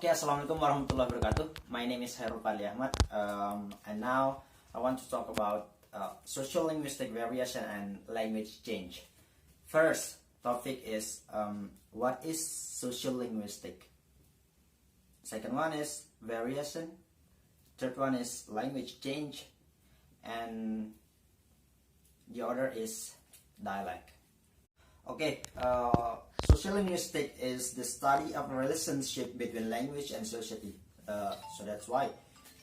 Okay, Assalamualaikum warahmatullahi wabarakatuh. My name is Fadli Ahmad, and now I want to talk about sociolinguistic variation and language change. First topic is what is sociolinguistic. Second one is variation. Third one is language change, and the other is dialect. Okay, sociolinguistic is the study of relationship between language and society. So that's why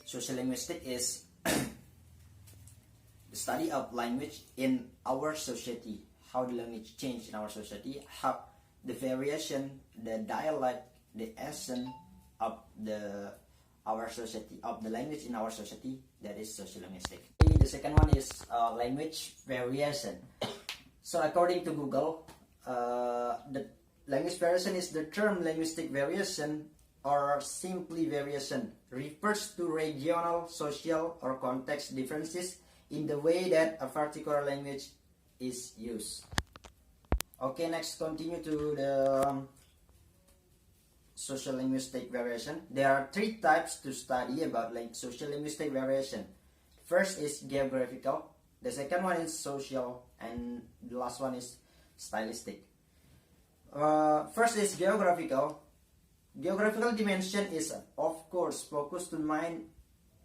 sociolinguistic is the study of language in our society, how the language changed in our society, how the variation, the dialect, the essence of our society, of the language in our society. That is sociolinguistic. The second one is language variation. So according to Google, the language variation is the term linguistic variation or simply variation refers to regional, social, or context differences in the way that a particular language is used. Okay, next continue to the sociolinguistic variation. There are three types to study about sociolinguistic variation. First is geographical. The second one is social, and the last one is stylistic. First is geographical. Geographical dimension is, of course, focused to mind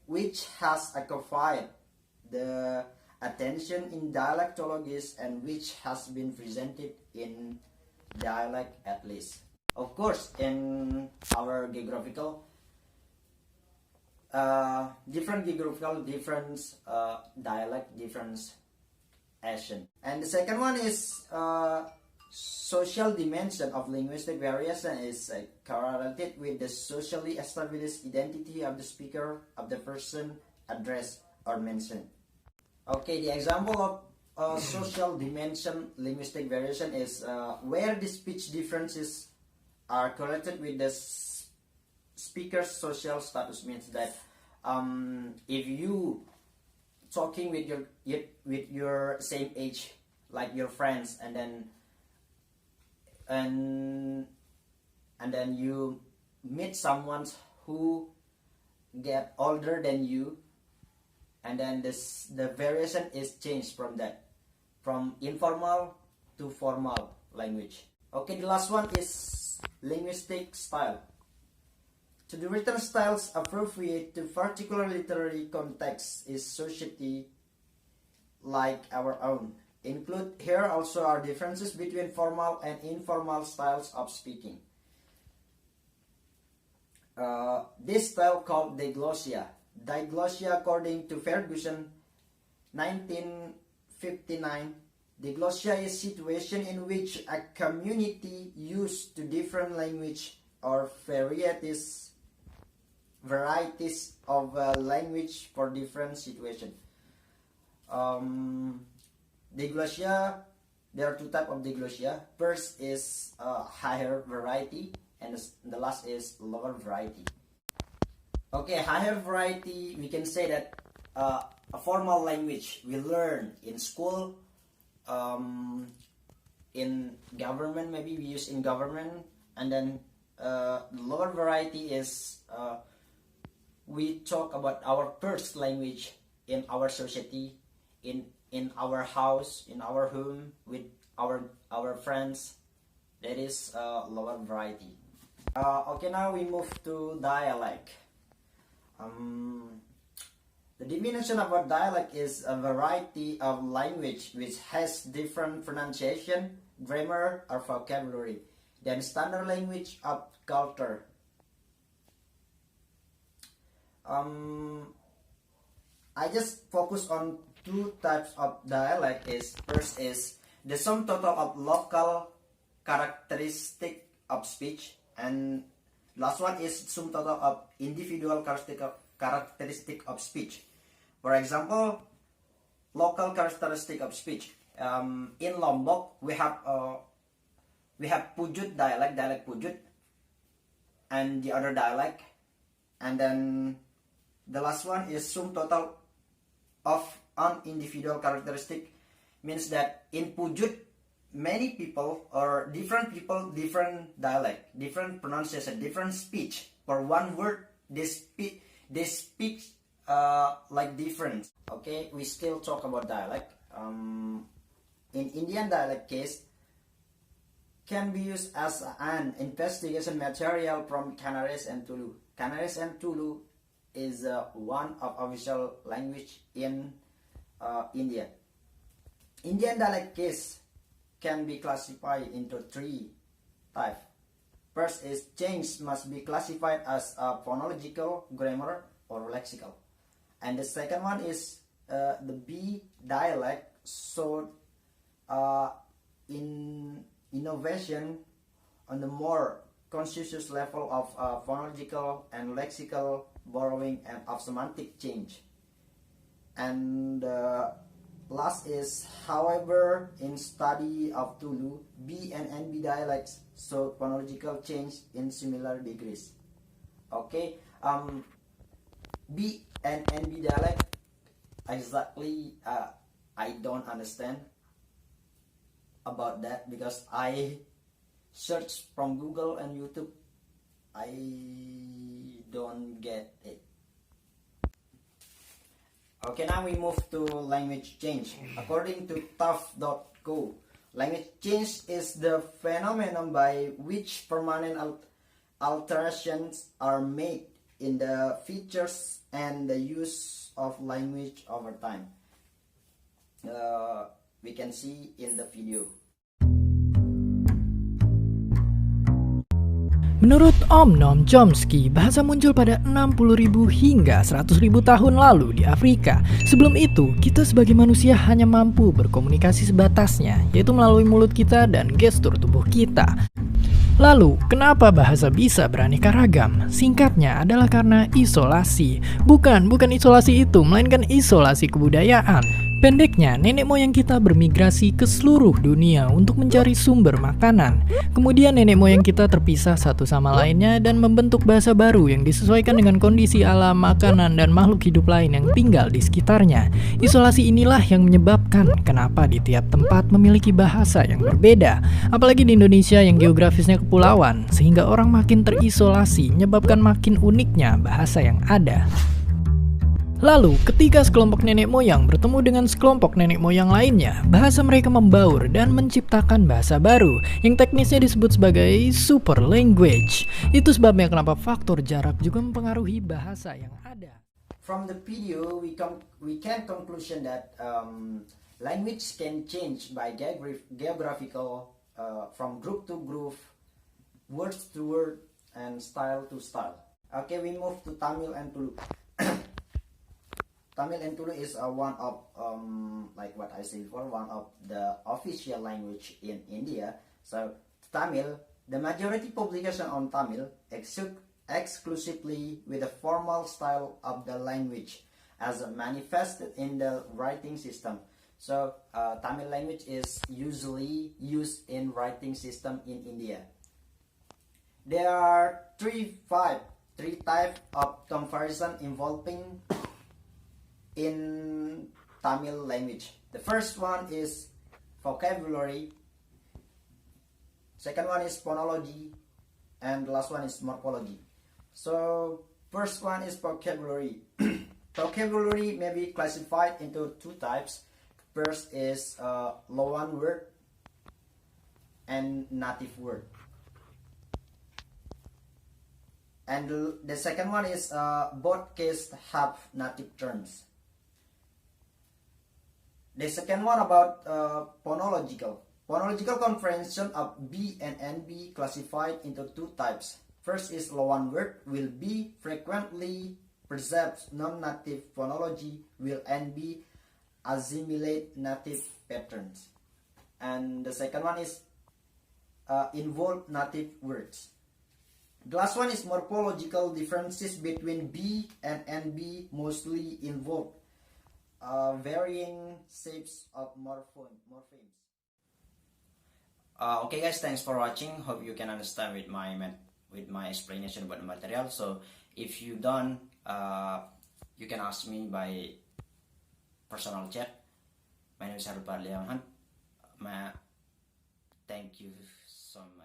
which has occupied the attention in dialectologists and which has been presented in dialect at least. Of course, in our geographical, different geographical, different dialect, different action. And the second one is social dimension of linguistic variation is correlated with the socially established identity of the speaker, of the person addressed or mentioned. Okay, the example of social dimension linguistic variation is where the speech differences are correlated with the speaker's social status. Means that if you talking with your same age, like your friends, and then you meet someone who get older than you, and then the variation is changed from that, from informal to formal language. Okay, the last one is linguistic style. To the written styles appropriate to particular literary context is society like our own. Include here also are differences between formal and informal styles of speaking. This style called diglossia. Diglossia, according to Ferguson, 1959, diglossia is situation in which a community used to different language or varieties of language for different situations. Diglossia, there are two types of diglossia. First is higher variety, and the last is lower variety. Okay, higher variety, we can say that a formal language we learn in school, in government, maybe we use in government, and then the lower variety is we talk about our first language in our society, in our house, in our home, with our friends. That is lower variety. Okay, now we move to dialect. The definition of a dialect is a variety of language which has different pronunciation, grammar, or vocabulary than standard language of culture. I just focus on two types of dialect. First is the sum total of local characteristic of speech, and last one is sum total of individual characteristic of speech. For example, local characteristic of speech. In Lombok, we have Pujut dialect Pujut, and the other dialect, and then the last one is sum total of an individual characteristic. Means that in Pujut, many people or different people, different dialect, different pronunciation, different speech, for one word they speak like different. Okay, we still talk about dialect. In Indian dialect case, can be used as an investigation material from Canaries and Tulu. Canaries and Tulu is one of official language in India. Indian dialect case can be classified into three types. First is change must be classified as a phonological, grammar, or lexical. And the second one is the B dialect. So in innovation on the more conscious level of phonological and lexical borrowing and of semantic change. And last is, however, in study of Tulu, B and NB dialects show phonological change in similar degrees. Okay, B and NB dialect exactly I don't understand about that because I search from Google and YouTube. I don't get it. Okay, now we move to language change. According to tough.co, language change is the phenomenon by which permanent alterations are made in the features and the use of language over time. We can see in the video. Menurut Om Noam Chomsky, bahasa muncul pada 60.000 hingga 100.000 tahun lalu di Afrika. Sebelum itu, kita sebagai manusia hanya mampu berkomunikasi sebatasnya, yaitu melalui mulut kita dan gestur tubuh kita. Lalu, kenapa bahasa bisa beraneka ragam? Singkatnya adalah karena isolasi. Bukan isolasi itu, melainkan isolasi kebudayaan. Pendeknya, nenek moyang kita bermigrasi ke seluruh dunia untuk mencari sumber makanan. Kemudian nenek moyang kita terpisah satu sama lainnya dan membentuk bahasa baru yang disesuaikan dengan kondisi alam, makanan, dan makhluk hidup lain yang tinggal di sekitarnya. Isolasi inilah yang menyebabkan kenapa di tiap tempat memiliki bahasa yang berbeda. Apalagi di Indonesia yang geografisnya kepulauan, sehingga orang makin terisolasi, menyebabkan makin uniknya bahasa yang ada. Lalu, ketika sekelompok nenek moyang bertemu dengan sekelompok nenek moyang lainnya, bahasa mereka membaur dan menciptakan bahasa baru, yang teknisnya disebut sebagai super language. Itu sebabnya kenapa faktor jarak juga mempengaruhi bahasa yang ada. From the video, we can conclusion that language can change by geographical from group to group, words to word, and style to style. Okay, we move to Tamil and Tulu. Tamil and Tulu is one of, like what I said before, one of the official language in India. So Tamil, the majority publication on Tamil exclusively with the formal style of the language as manifested in the writing system. So Tamil language is usually used in writing system in India. There are three types of comparison involving in Tamil language. The first one is vocabulary, second one is phonology, and the last one is morphology. So first one is vocabulary. Vocabulary may be classified into two types. First is loan word and native word. And the second one is both cases have native terms. The second one about phonological. Phonological comprehension of B and NB classified into two types. First is loan word will be frequently preserves non-native phonology, will NB assimilate native patterns. And the second one is involve native words. The last one is morphological differences between B and NB mostly involve varying shapes of morphemes. Okay guys, thanks for watching. Hope you can understand with my explanation about the material. So if you don't, you can ask me by personal chat. My name is Fadli. Thank you so much.